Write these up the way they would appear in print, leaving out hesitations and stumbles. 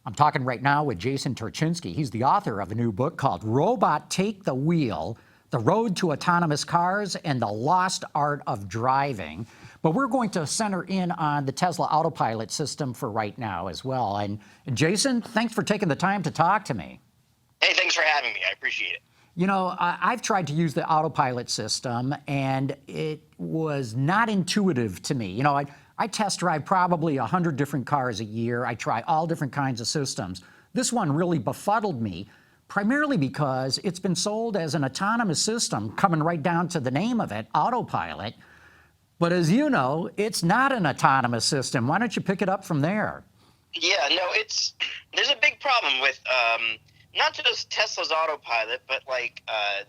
I'm talking right now with Jason Torchinsky. He's the author of a new book called Robot Take the Wheel, The Road to Autonomous Cars and the Lost Art of Driving. But we're going to center in on the Tesla Autopilot system for right now as well. And Jason, thanks for taking the time to talk to me. Hey, thanks for having me. I appreciate it. You know, I've tried to use the Autopilot system, and it was not intuitive to me. You know, I test drive probably 100 different cars a year. I try all different kinds of systems. This one really befuddled me, primarily because it's been sold as an autonomous system, coming right down to the name of it, Autopilot. But as you know, it's not an autonomous system. Why don't you pick it up from there? Yeah, no, there's a big problem with not just Tesla's Autopilot, but like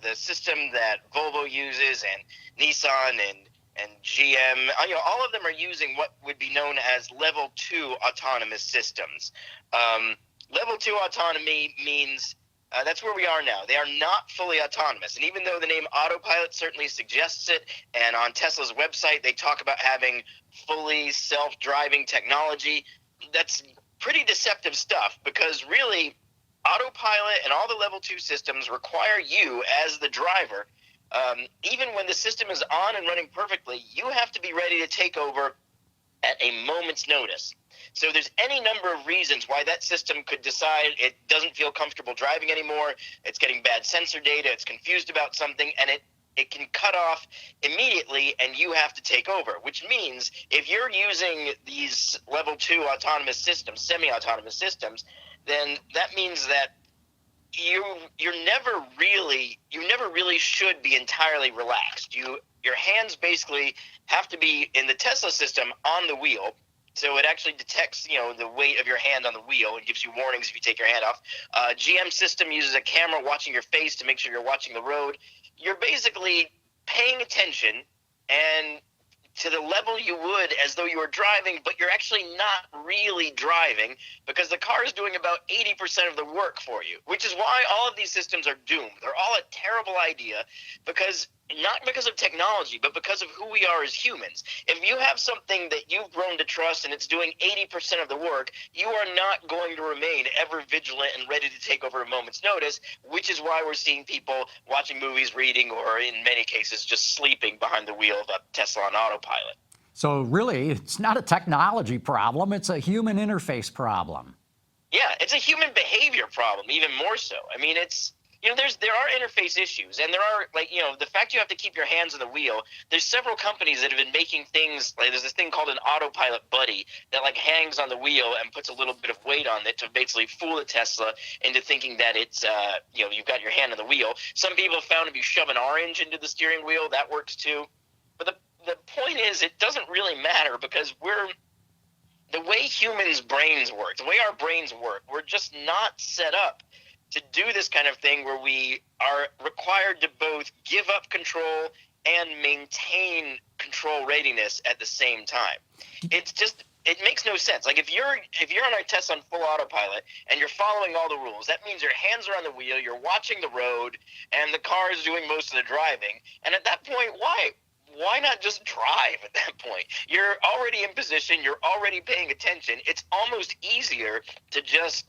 the system that Volvo uses and Nissan and GM. You know, all of them are using what would be known as level 2 autonomous systems. Level 2 autonomy means that's where we are now. They are not fully autonomous. And even though the name Autopilot certainly suggests it, and on Tesla's website they talk about having fully self-driving technology, that's pretty deceptive stuff, because really Autopilot and all the level 2 systems require you as the driver, even when the system is on and running perfectly, you have to be ready to take over at a moment's notice. So there's any number of reasons why that system could decide it doesn't feel comfortable driving anymore, it's getting bad sensor data, it's confused about something, and it can cut off immediately and you have to take over, which means if you're using these level 2 autonomous systems, semi-autonomous systems, then that means that you never really should be entirely relaxed. Your hands basically have to be, in the Tesla system, on the wheel. So it actually detects, you know, the weight of your hand on the wheel and gives you warnings if you take your hand off. GM system uses a camera watching your face to make sure you're watching the road. You're basically paying attention and to the level you would as though you were driving, but you're actually not really driving because the car is doing about 80% of the work for you, which is why all of these systems are doomed. They're all a terrible idea, because not because of technology, but because of who we are as humans. If you have something that you've grown to trust and it's doing 80% of the work, you are not going to remain ever vigilant and ready to take over a moment's notice, which is why we're seeing people watching movies, reading, or in many cases just sleeping behind the wheel of a Tesla on autopilot. So really, it's not a technology problem, it's a human interface problem. Yeah, it's a human behavior problem, even more so. I mean, there are interface issues, and there are, like, you know, the fact you have to keep your hands on the wheel. There's several companies that have been making things, like there's this thing called an Autopilot Buddy that like hangs on the wheel and puts a little bit of weight on it to basically fool a Tesla into thinking that it's, you know, you've got your hand on the wheel. Some people have found if you shove an orange into the steering wheel, that works too. But the point is, it doesn't really matter, because the way humans' brains work, the way our brains work, we're just not set up to do this kind of thing where we are required to both give up control and maintain control readiness at the same time. It makes no sense. Like if you're on a Tesla on full autopilot and you're following all the rules, that means your hands are on the wheel, you're watching the road, and the car is doing most of the driving. And at that point, why not just drive at that point? You're already in position, you're already paying attention. It's almost easier to just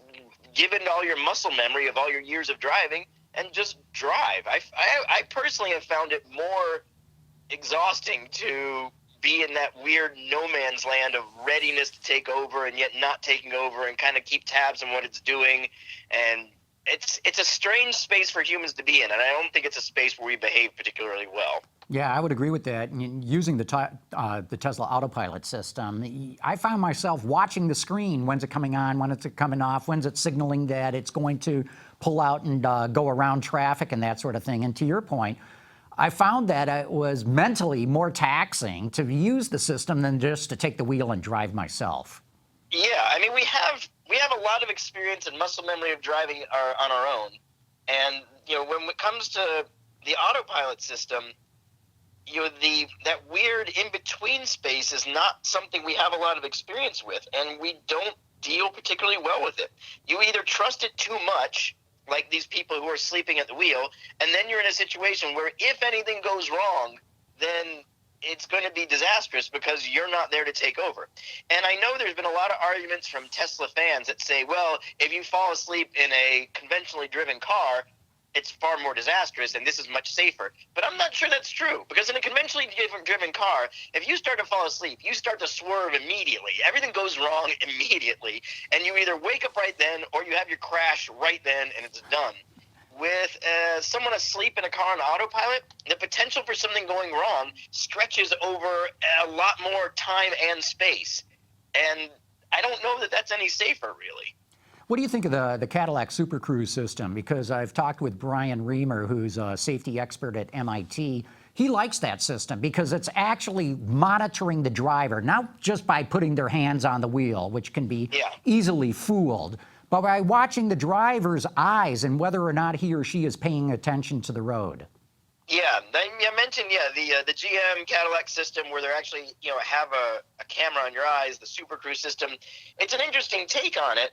give it all your muscle memory of all your years of driving and just drive. I personally have found it more exhausting to be in that weird no man's land of readiness to take over and yet not taking over, and kind of keep tabs on what it's doing. And it's a strange space for humans to be in, and I don't think it's a space where we behave particularly well. Yeah, I would agree with that. Using the Tesla Autopilot system, I found myself watching the screen. When's it coming on? When it's coming off? When's it signaling that it's going to pull out and go around traffic and that sort of thing? And to your point, I found that it was mentally more taxing to use the system than just to take the wheel and drive myself. Yeah, I mean, we have a lot of experience and muscle memory of driving on our own. And, you know, when it comes to the autopilot system, you know, that weird in-between space is not something we have a lot of experience with, and we don't deal particularly well with it. You either trust it too much, like these people who are sleeping at the wheel, and then you're in a situation where if anything goes wrong, then it's going to be disastrous because you're not there to take over. And I know there's been a lot of arguments from Tesla fans that say, well, if you fall asleep in a conventionally driven car, it's far more disastrous and this is much safer. But I'm not sure that's true, because in a conventionally driven car, if you start to fall asleep, you start to swerve immediately. Everything goes wrong immediately, and you either wake up right then or you have your crash right then and it's done. With someone asleep in a car on autopilot, the potential for something going wrong stretches over a lot more time and space. And I don't know that that's any safer, really. What do you think of the Cadillac Super Cruise system? Because I've talked with Brian Reamer, who's a safety expert at MIT. He likes that system because it's actually monitoring the driver, not just by putting their hands on the wheel, which can be easily fooled, but by watching the driver's eyes and whether or not he or she is paying attention to the road. Yeah, I mentioned the GM Cadillac system where they're actually have a camera on your eyes, the Super Cruise system. It's an interesting take on it.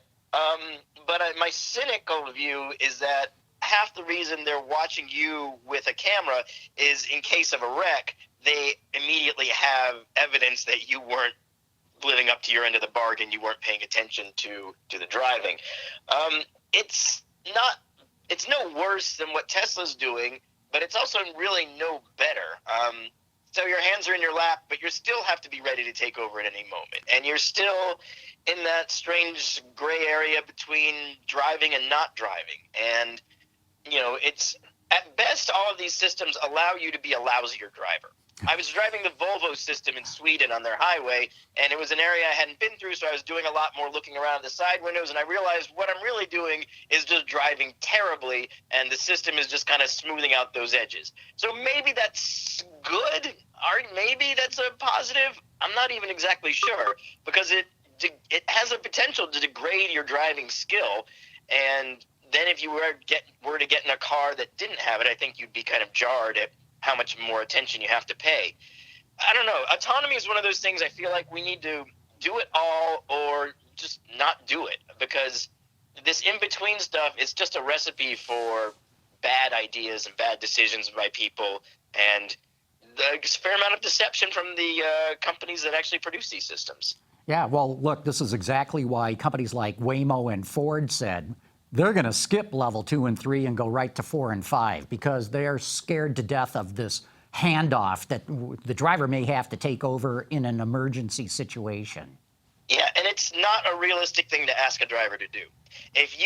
But my cynical view is that half the reason they're watching you with a camera is in case of a wreck, they immediately have evidence that you weren't living up to your end of the bargain, you weren't paying attention to the driving. It's no worse than what Tesla's doing, but it's also really no better. So your hands are in your lap, but you still have to be ready to take over at any moment. And you're still in that strange gray area between driving and not driving. And, it's at best, all of these systems allow you to be a lousier driver. I was driving the Volvo system in Sweden on their highway, and it was an area I hadn't been through, so I was doing a lot more looking around the side windows, and I realized what I'm really doing is just driving terribly, and the system is just kind of smoothing out those edges. So maybe that's good, or maybe that's a positive. I'm not even exactly sure, because it has a potential to degrade your driving skill, and then if you were to get in a car that didn't have it, I think you'd be kind of jarred at how much more attention you have to pay. I don't know. Autonomy is one of those things I feel like we need to do it all or just not do it, because this in-between stuff is just a recipe for bad ideas and bad decisions by people, and a fair amount of deception from the companies that actually produce these systems. Yeah, well, look, this is exactly why companies like Waymo and Ford said they're going to skip level 2 and 3 and go right to 4 and 5 because they're scared to death of this handoff that the driver may have to take over in an emergency situation. Yeah, and it's not a realistic thing to ask a driver to do. If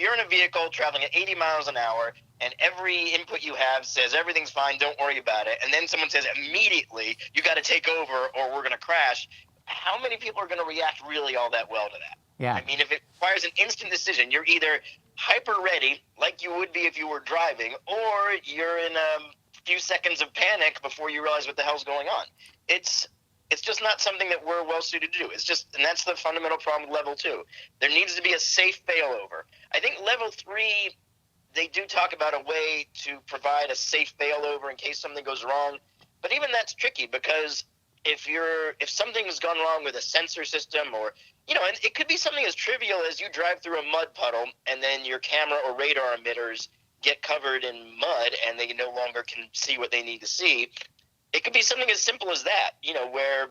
you're in a vehicle traveling at 80 miles an hour and every input you have says everything's fine, don't worry about it, and then someone says immediately you got to take over or we're going to crash, how many people are going to react really all that well to that? Yeah. I mean, if it requires an instant decision, you're either hyper ready, like you would be if you were driving, or you're in a few seconds of panic before you realize what the hell's going on. It's just not something that we're well suited to do. And that's the fundamental problem with level 2. There needs to be a safe failover. I think level 3, they do talk about a way to provide a safe failover in case something goes wrong, but even that's tricky because if something's gone wrong with a sensor system or, and it could be something as trivial as you drive through a mud puddle and then your camera or radar emitters get covered in mud and they no longer can see what they need to see. It could be something as simple as that, where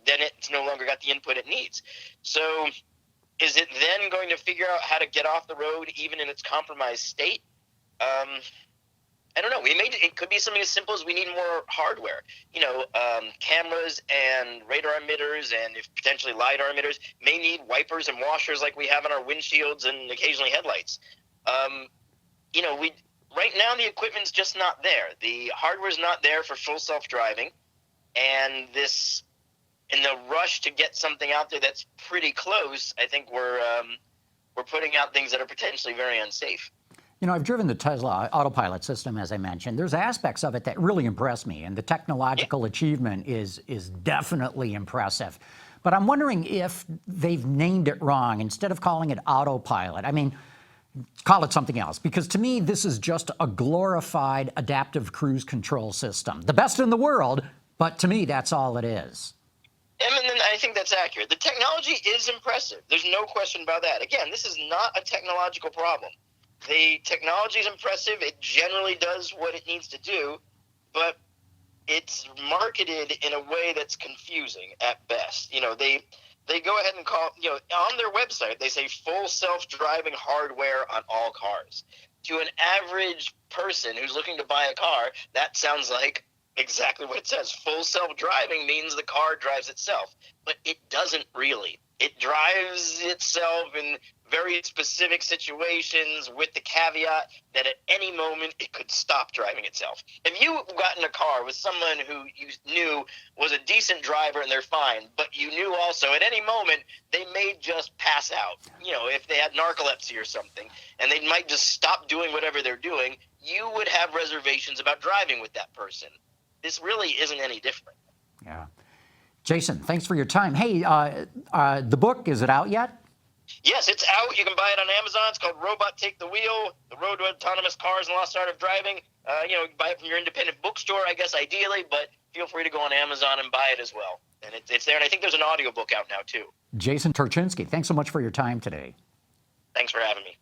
then it's no longer got the input it needs. So is it then going to figure out how to get off the road even in its compromised state? I don't know. It could be something as simple as we need more hardware. Cameras and radar emitters and if potentially LiDAR emitters may need wipers and washers like we have on our windshields and occasionally headlights. Right now the equipment's just not there. The hardware's not there for full self-driving, and in the rush to get something out there that's pretty close, I think we're putting out things that are potentially very unsafe. I've driven the Tesla Autopilot system, as I mentioned. There's aspects of it that really impress me, and the technological achievement is definitely impressive. But I'm wondering if they've named it wrong. Instead of calling it Autopilot, call it something else, because to me, this is just a glorified adaptive cruise control system. The best in the world, but to me, that's all it is. And I think that's accurate. The technology is impressive. There's no question about that. Again, this is not a technological problem. The technology is impressive. It generally does what it needs to do, but it's marketed in a way that's confusing at best. They go ahead and call, on their website, they say full self-driving hardware on all cars. To an average person who's looking to buy a car, that sounds like exactly what it says. Full self-driving means the car drives itself, but it doesn't really. It drives itself in very specific situations with the caveat that at any moment it could stop driving itself. If you got in a car with someone who you knew was a decent driver and they're fine, but you knew also at any moment they may just pass out, if they had narcolepsy or something, and they might just stop doing whatever they're doing, you would have reservations about driving with that person. This really isn't any different. Yeah. Jason, thanks for your time. Hey, the book, is it out yet? Yes, it's out. You can buy it on Amazon. It's called Robot Take the Wheel, The Road to Autonomous Cars and Lost Art of Driving. You can buy it from your independent bookstore, I guess, ideally, but feel free to go on Amazon and buy it as well. And it's there, and I think there's an audiobook out now, too. Jason Torchinsky, thanks so much for your time today. Thanks for having me.